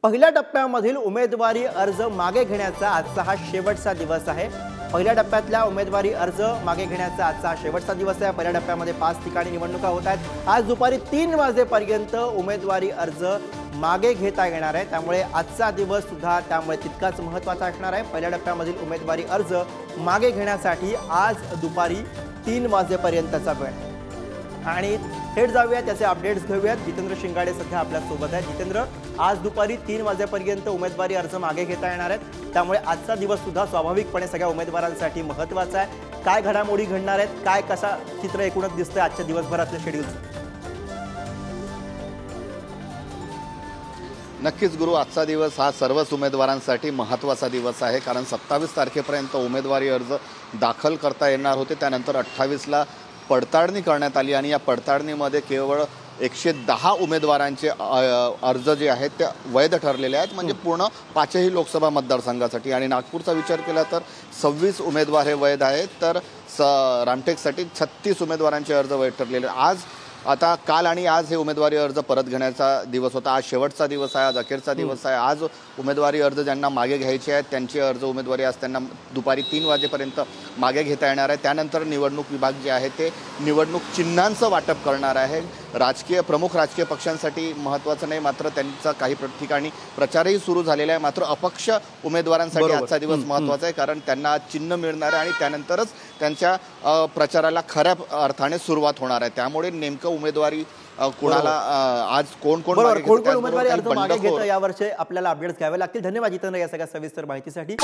पहिल्या टप्प्यामधील उमेदवारी अर्ज मागे घेण्याचा आजचा हा शेवटचा दिवस आहे। पहिल्या टप्प्यातल्या उमेदवारी अर्ज मागे घेण्याचा आजचा हा शेवटचा दिवस आहे। पहिल्या टप्प्यामध्ये 5 ठिकाणी निवडणुका होत आहेत। आज दुपारी 3 वाजेपर्यंत उमेदवारी अर्ज मागे घेता येणार आहे। त्यामुळे आजचा दिवस सुद्धा त्यामुळे तितकाच महत्त्वाचा असणार आहे। पहिल्या टप्प्यामधील उमेदवारी अर्ज मागे घेण्यासाठी आज दुपारी 3 वाजेपर्यंतचा वेळ आणि थेट जाऊया त्याचे अपडेट्स घेऊयात। जितेंद्र शिंगाडे सध्या आपल्या सोबत आहे। जितेंद्र, आज दुपारी 3 वाजेपर्यंत उमेदवारी अर्ज मागे घेता येणार आहेत। त्यामुळे आजचा दिवस सुद्धा स्वाभाविकपणे सगळ्या उमेदवारांसाठी महत्त्वाचा आहे। काय घडामोडी घडणार आहेत, काय कसा चित्र एकूणच दिसतंय आजच्या दिवसभरातल्या शेड्यूलचं? नक्कीच गुरु, आजचा दिवस हा सर्वच उमेदवारांसाठी महत्त्वाचा दिवस आहे। कारण 27 तारखेपर्यंत उमेदवारी अर्ज दाखल करता येणार होते। त्यानंतर 28ला पडताळणी करण्यात आली आणि या पडताळणीमध्ये केवळ 110 उमेदवारांचे अर्ज जे आहेत ते वैध ठरलेले आहेत, म्हणजे पूर्ण 5ही लोकसभा मतदारसंघासाठी। आणि नागपूरचा विचार केला तर 26 उमेदवार हे वैध आहेत, तर रामटेकसाठी 36 उमेदवारांचे अर्ज वैध ठरलेले। आता काल आणि आज हे उमेदवारी अर्ज परत घेण्याचा दिवस होता। आज शेवटचा दिवस आहे, आज अखेरचा दिवस आहे। आज उमेदवारी अर्ज ज्यांना मागे घ्यायचे आहेत त्यांची अर्ज उमेदवारी आज त्यांना दुपारी 3 वाजेपर्यंत मागे घेता येणार आहे। त्यानंतर निवडणूक विभाग जे आहे ते निवडणूक चिन्हांचं वाटप करणार आहे। प्रमुख राजकीय पक्षांसाठी महत्त्वाचं नाही, मात्र त्यांचा काही ठिकाणी प्रचारही सुरू झालेला आहे। मात्र अपक्ष उमेदवारांसाठी आजचा दिवस महत्त्वाचा आहे, कारण त्यांना चिन्ह मिळणार आहे आणि त्यानंतरच त्यांच्या प्रचाराला खऱ्या अर्थाने सुरुवात होणार आहे। त्यामुळे नेमकं उमेदवारी कुणाला आज कोण उमेदवारी अर्ज मागे घेतं यावरचे आपल्याला अपडेट्स घ्यावे लागतील। धन्यवाद जितेंद्र या सगळ्या सविस्तर माहितीसाठी।